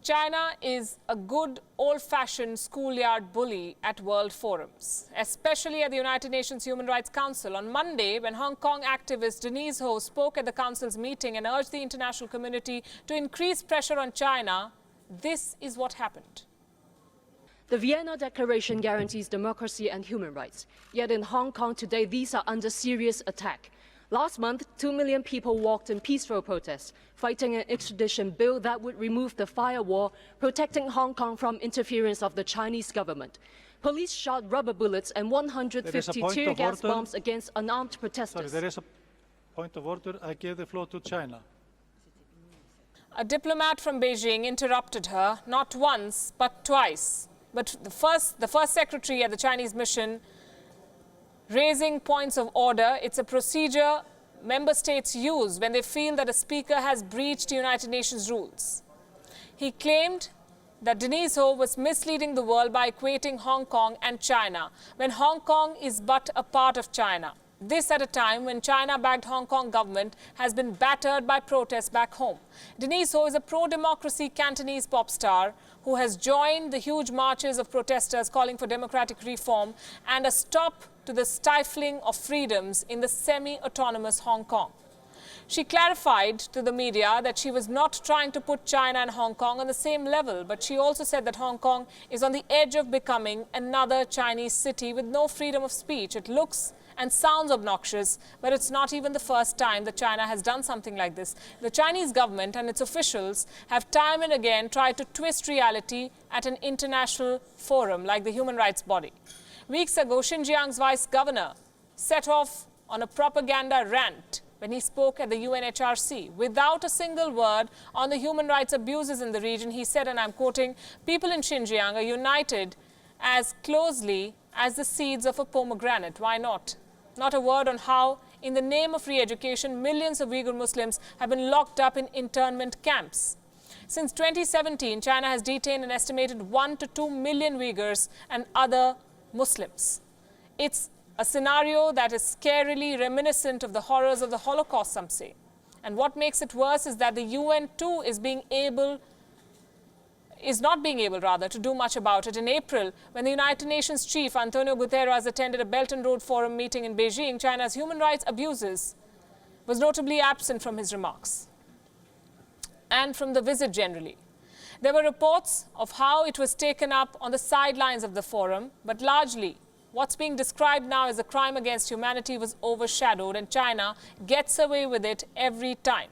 China is a good old-fashioned schoolyard bully at world forums, especially at the United Nations Human Rights Council. On Monday, when Hong Kong activist Denise Ho spoke at the Council's meeting and urged the international community to increase pressure on China, this is what happened. The Vienna Declaration guarantees democracy and human rights. Yet in Hong Kong today, these are under serious attack. Last month, 2 million people walked in peaceful protests, fighting an extradition bill that would remove the firewall, protecting Hong Kong from interference of the Chinese government. Police shot rubber bullets and 150 tear gas bombs against unarmed protesters. Sorry, there is a point of order. I give the floor to China. A diplomat from Beijing interrupted her, not once, but twice. But the first secretary at the Chinese mission raising points of order, it's a procedure member states use when they feel that a speaker has breached United Nations rules. He claimed that Denise Ho was misleading the world by equating Hong Kong and China, when Hong Kong is but a part of China. This at a time when China-backed Hong Kong government has been battered by protests back home. Denise Ho is a pro-democracy Cantonese pop star who has joined the huge marches of protesters calling for democratic reform and a stop to the stifling of freedoms in the semi-autonomous Hong Kong. She clarified to the media that she was not trying to put China and Hong Kong on the same level, but she also said that Hong Kong is on the edge of becoming another Chinese city with no freedom of speech. It looks and sounds obnoxious, but it's not even the first time that China has done something like this. The Chinese government and its officials have time and again tried to twist reality at an international forum like the human rights body. Weeks ago, Xinjiang's vice governor set off on a propaganda rant when he spoke at the UNHRC. Without a single word on the human rights abuses in the region, he said, and I'm quoting, "People in Xinjiang are united as closely as the seeds of a pomegranate." Why not? Not a word on how, in the name of re-education, millions of Uyghur Muslims have been locked up in internment camps. Since 2017, China has detained an estimated 1 to 2 million Uyghurs and other Muslims. It's a scenario that is scarily reminiscent of the horrors of the Holocaust, some say. And what makes it worse is that the UN too is not being able to do much about it. In April, when the United Nations chief Antonio Guterres attended a Belt and Road Forum meeting in Beijing, China's human rights abuses was notably absent from his remarks and from the visit generally. There were reports of how it was taken up on the sidelines of the forum, but largely what's being described now as a crime against humanity was overshadowed, and China gets away with it every time.